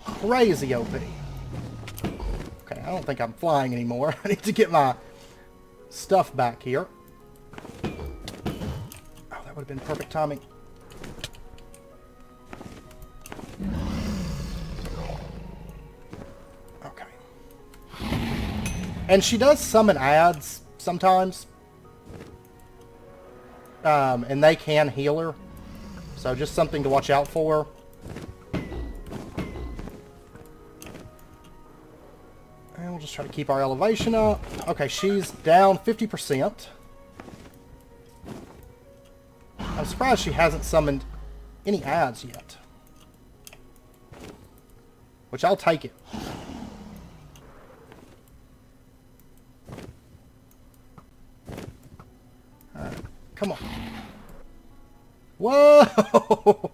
crazy OP. Okay, I don't think I'm flying anymore. I need to get my stuff back here. Oh, that would have been perfect timing. Okay. And she does summon ads sometimes. And they can heal her. So just something to watch out for. And we'll just try to keep our elevation up. Okay, she's down 50%. I'm surprised she hasn't summoned any ads yet. Which I'll take it. Come on. Whoa!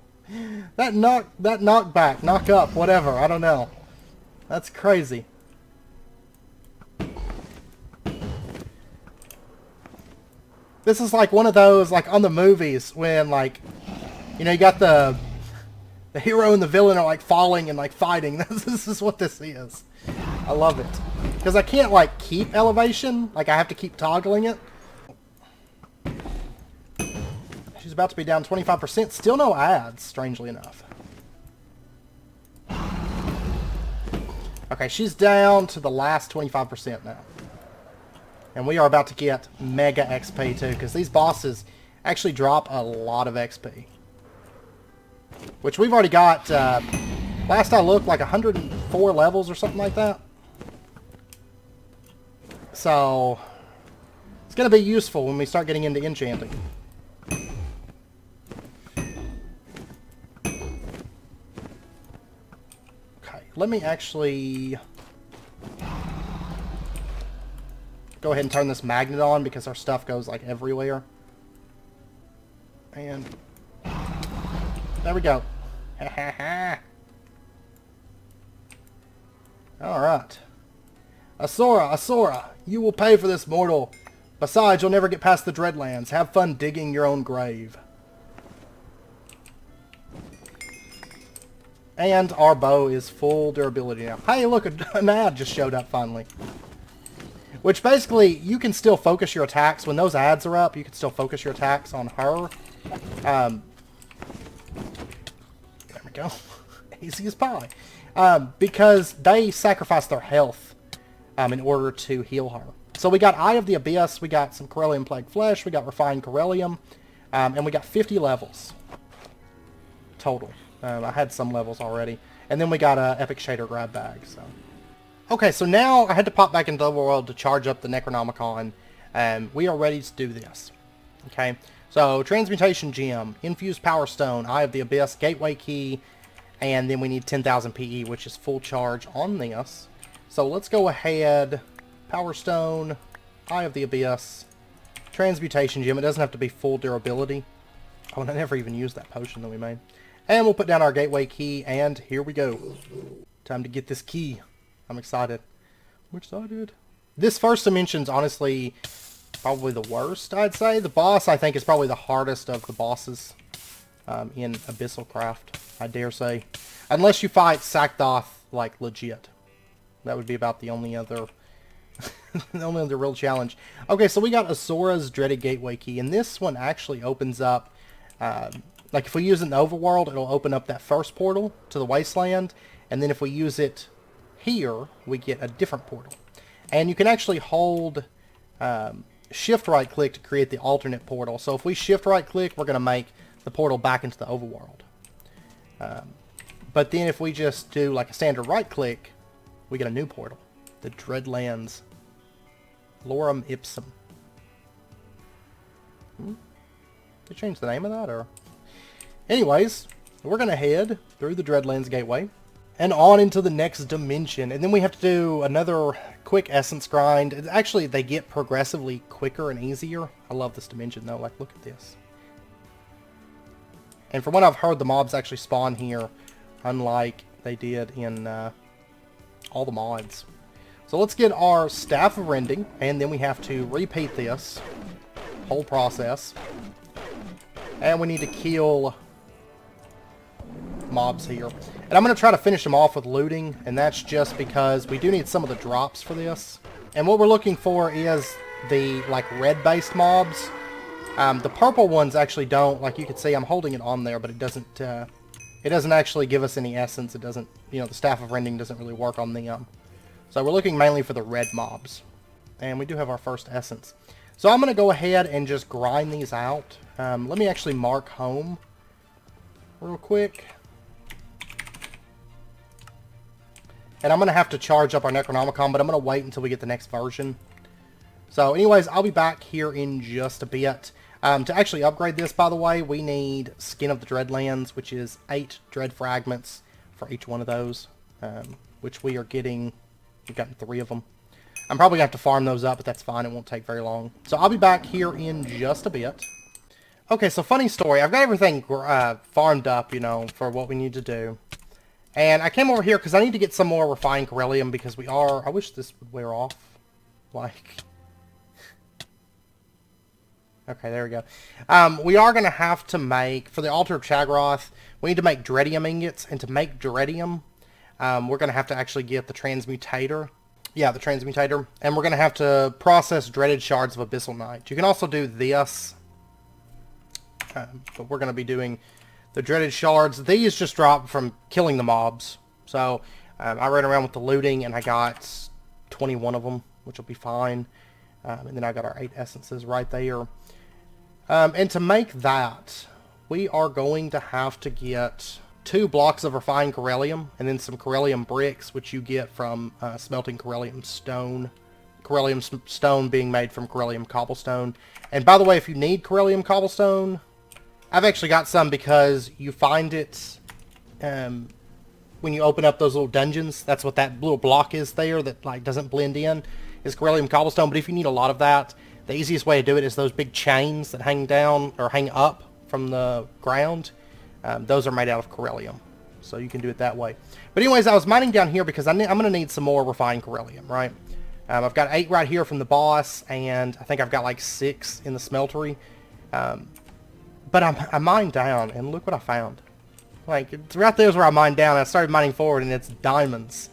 That knockback, knock up, whatever, I don't know. That's crazy. This is like one of those, like on the movies when like, you know, you got the hero and the villain are like falling and like fighting. This is what this is. I love it. Because I can't like keep elevation, like I have to keep toggling it. She's about to be down 25%. Still no ads, strangely enough. Okay, she's down to the last 25% now. And we are about to get mega XP too, because these bosses actually drop a lot of XP. Which we've already got, last I looked, like 104 levels or something like that. So, it's going to be useful when we start getting into enchanting. Let me actually go ahead and turn this magnet on because our stuff goes like everywhere. And there we go. Ha ha ha. Alright. Asura, you will pay for this, mortal. Besides, you'll never get past the Dreadlands. Have fun digging your own grave. And our bow is full durability now. Hey, look, an ad just showed up finally. Which basically, you can still focus your attacks. When those ads are up, you can still focus your attacks on her. There we go. Easy as pie. Because they sacrifice their health in order to heal her. So we got Eye of the Abyss, we got some Karelian Plague Flesh, we got Refined Karelium, and we got 50 levels total. I had some levels already. And then we got a Epic Shader grab bag. So, okay, so now I had to pop back into the world to charge up the Necronomicon. And we are ready to do this. Okay, so Transmutation Jim, Infused Power Stone, Eye of the Abyss, Gateway Key, and then we need 10,000 PE, which is full charge on this. So let's go ahead. Power Stone, Eye of the Abyss, Transmutation Gem. It doesn't have to be full durability. Oh, and I never even used that potion that we made. And we'll put down our gateway key, and here we go. Time to get this key. I'm excited. I'm excited. This first dimension's honestly probably the worst, I'd say. The boss, I think, is probably the hardest of the bosses in abyssalcraft, I dare say. Unless you fight Sakdoth, like, legit. That would be about the only other... the only other real challenge. Okay, so we got Asora's Dreaded Gateway Key, and this one actually opens up... like, if we use it in the overworld, it'll open up that first portal to the Wasteland, and then if we use it here, we get a different portal. And you can actually hold shift right click to create the alternate portal. So if we shift right click, we're going to make the portal back into the overworld. But then if we just do like a standard right click, we get a new portal. The Dreadlands. Lorem Ipsum. They changed the name of that, or... Anyways, we're going to head through the Dreadlands Gateway and on into the next dimension. And then we have to do another quick essence grind. It's actually, they get progressively quicker and easier. I love this dimension, though. Like, look at this. And from what I've heard, the mobs actually spawn here, unlike they did in all the mods. So let's get our Staff of Rending, and then we have to repeat this whole process. And we need to kill mobs here. And I'm going to try to finish them off with looting, and that's just because we do need some of the drops for this. And what we're looking for is the, like, red-based mobs. The purple ones actually don't, like you can see, I'm holding it on there, but it doesn't actually give us any essence. It doesn't, you know, the Staff of Rending doesn't really work on them. So we're looking mainly for the red mobs. And we do have our first essence. So I'm going to go ahead and just grind these out. Let me actually mark home real quick. And I'm going to have to charge up our Necronomicon, but I'm going to wait until we get the next version. So anyways, I'll be back here in just a bit. To actually upgrade this, by the way, we need Skin of the Dreadlands, which is 8 Dread Fragments for each one of those. Which we are getting... We've gotten 3 of them. I'm probably going to have to farm those up, but that's fine. It won't take very long. So I'll be back here in just a bit. Okay, so funny story. I've got everything farmed up, you know, for what we need to do. And I came over here because I need to get some more refined Karelian because we are... I wish this would wear off. Like... Okay, there we go. We are going to have to make... For the Altar of Chagroth, we need to make Dreadium ingots. And to make Dreadium, we're going to have to actually get the Transmutator. Yeah, the Transmutator. And we're going to have to process Dreaded Shards of Abyssal Knight. You can also do this. But we're going to be doing the Dreaded Shards. These just drop from killing the mobs. So, I ran around with the looting and I got 21 of them, which will be fine. And then I got our 8 essences right there. And to make that, we are going to have to get 2 blocks of refined Karelium, and then some Karelium bricks, which you get from smelting Karelium stone. Karelium stone being made from Karelian Cobblestone. And by the way, if you need Karelian Cobblestone, I've actually got some because you find it when you open up those little dungeons. That's what that little block is there that like doesn't blend in, is Karelian Cobblestone. But if you need a lot of that, the easiest way to do it is those big chains that hang down or hang up from the ground. Those are made out of Karelium. So you can do it that way. But anyways, I was mining down here because I'm going to need some more refined Karelium, right? I've got 8 right here from the boss, and I think I've got like 6 in the smeltery. But I mined down, and look what I found. Like, it's right there's where I mined down. I started mining forward, and it's diamonds.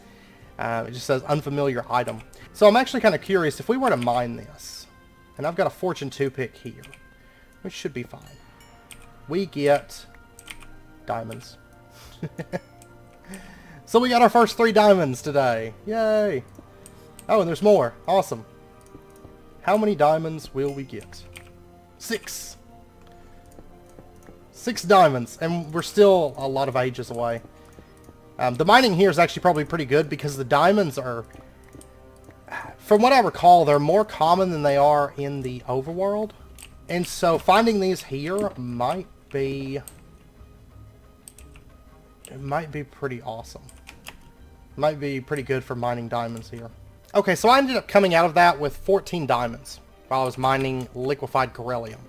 It just says unfamiliar item. So I'm actually kind of curious, if we were to mine this, and I've got a Fortune 2 pick here, which should be fine. We get diamonds. So we got our first 3 diamonds today. Yay! Oh, and there's more. Awesome. How many diamonds will we get? 6. 6 diamonds, and we're still a lot of ages away. The mining here is actually probably pretty good because the diamonds are, from what I recall, they're more common than they are in the overworld. And so finding these here might be... It might be pretty awesome. Might be pretty good for mining diamonds here. Okay, so I ended up coming out of that with 14 diamonds while I was mining liquefied Karelium,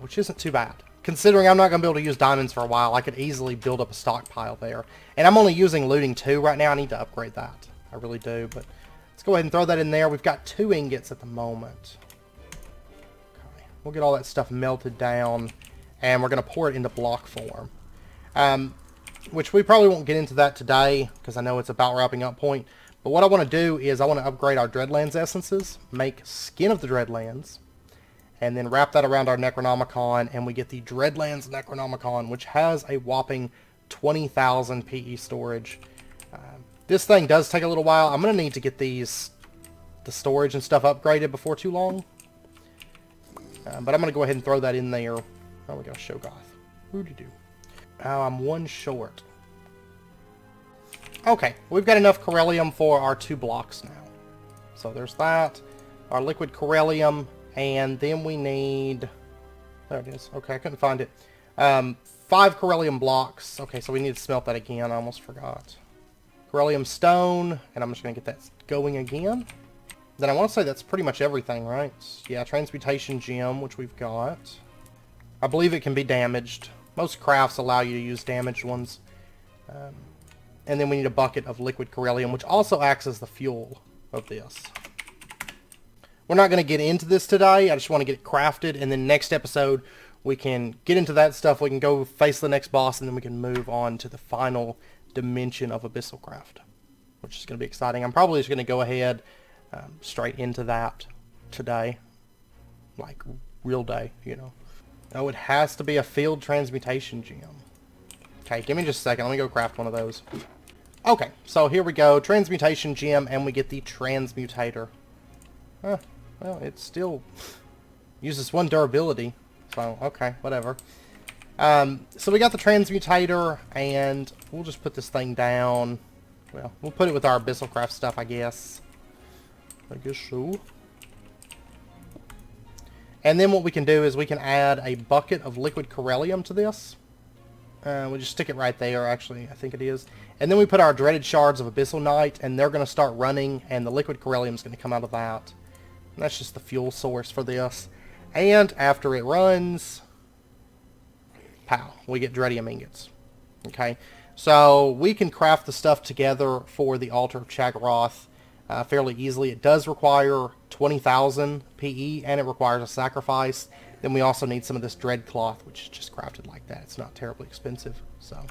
which isn't too bad. Considering I'm not going to be able to use diamonds for a while, I could easily build up a stockpile there. And I'm only using looting 2 right now. I need to upgrade that. I really do, but let's go ahead and throw that in there. We've got 2 ingots at the moment. We'll get all that stuff melted down, and we're going to pour it into block form. Which we probably won't get into that today, because I know it's about wrapping up point. But what I want to do is I want to upgrade our Dreadlands essences, make Skin of the Dreadlands, and then wrap that around our Necronomicon, and we get the Dreadlands Necronomicon, which has a whopping 20,000 PE storage. This thing does take a little while. I'm going to need to get the storage and stuff upgraded before too long. But I'm going to go ahead and throw that in there. Oh, we got Shogoth. Who-de-do. Oh, I'm one short. Okay, we've got enough Karelium for our 2 blocks now. So there's that. Our liquid Karelium. And then we need... There it is. Okay, I couldn't find it. 5 Karelium blocks. Okay, so we need to smelt that again. I almost forgot. Karelium stone. And I'm just going to get that going again. Then I want to say that's pretty much everything, right? Yeah, Transmutation Jim, which we've got. I believe it can be damaged. Most crafts allow you to use damaged ones. And then we need a bucket of liquid Karelium, which also acts as the fuel of this. We're not going to get into this today. I just want to get it crafted. And then next episode, we can get into that stuff. We can go face the next boss, and then we can move on to the final dimension of abyssalcraft, which is going to be exciting. I'm probably just going to go ahead straight into that today. Like, real day, you know. Oh, it has to be a field transmutation gem. Okay, give me just a second. Let me go craft one of those. Okay, so here we go. Transmutation Gem, and we get the Transmutator. Well, it still uses 1 durability. So, okay, whatever. So we got the Transmutator, and we'll just put this thing down. Well, we'll put it with our abyssalcraft stuff, I guess. I guess so. And then what we can do is we can add a bucket of liquid Karelium to this. We'll just stick it right there, actually, I think it is. And then we put our dreaded shards of Abyssal Knight, and they're going to start running, and the liquid Karelium is going to come out of that. And that's just the fuel source for this. And after it runs, pow, we get Dreadium ingots. Okay, so we can craft the stuff together for the Altar of Chagaroth fairly easily. It does require 20,000 PE, and it requires a sacrifice. Then we also need some of this dread cloth, which is just crafted like that. It's not terribly expensive, so.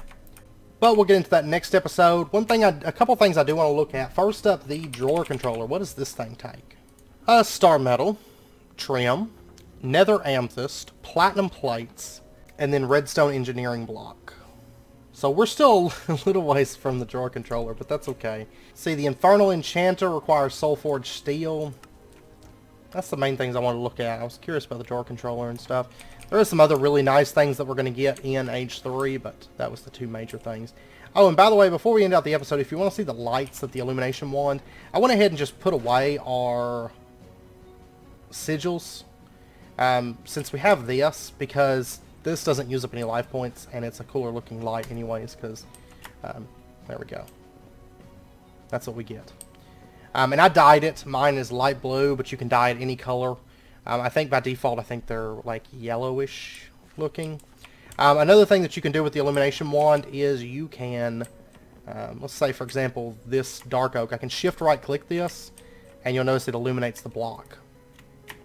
But we'll get into that next episode. A couple things I do want to look at. First up, the drawer controller. What does this thing take? Star metal, trim, nether amethyst, platinum plates, and then redstone engineering block. So we're still a little ways from the drawer controller, but that's okay. See, the Infernal Enchanter requires soulforged steel. That's the main things I want to look at. I was curious about the drawer controller and stuff. There are some other really nice things that we're going to get in Age 3, but that was the 2 major things. Oh, and by the way, before we end out the episode, if you want to see the lights of the Illumination Wand, I went ahead and just put away our sigils. Since we have this, because this doesn't use up any life points, and it's a cooler looking light anyways, because, there we go. That's what we get. And I dyed it. Mine is light blue, but you can dye it any color. I think by default, I think they're like yellowish looking. Another thing that you can do with the Illumination Wand is you can, let's say for example, this dark oak. I can shift right click this, and you'll notice it illuminates the block.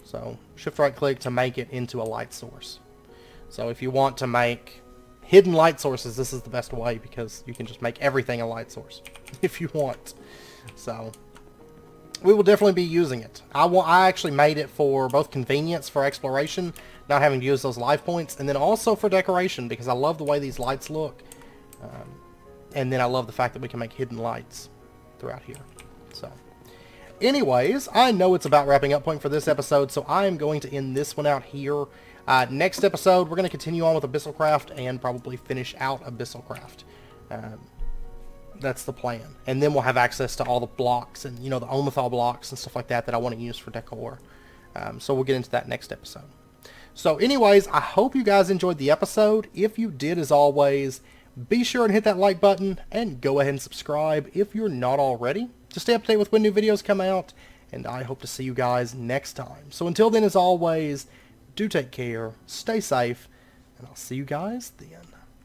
So shift right click to make it into a light source. So if you want to make hidden light sources, this is the best way, because you can just make everything a light source if you want. So we will definitely be using it. I actually made it for both convenience for exploration, not having to use those life points, and then also for decoration, because I love the way these lights look. And then I love the fact that we can make hidden lights throughout here. So anyways, I know it's about wrapping up point for this episode, so I am going to end this one out here. Next episode, we're going to continue on with abyssalcraft and probably finish out abyssalcraft. That's the plan. And then we'll have access to all the blocks and, you know, the Omethal blocks and stuff like that that I want to use for decor. So we'll get into that next episode. So anyways, I hope you guys enjoyed the episode. If you did, as always, be sure and hit that like button and go ahead and subscribe if you're not already, to stay up to date with when new videos come out. And I hope to see you guys next time. So until then, as always, do take care, stay safe, and I'll see you guys then.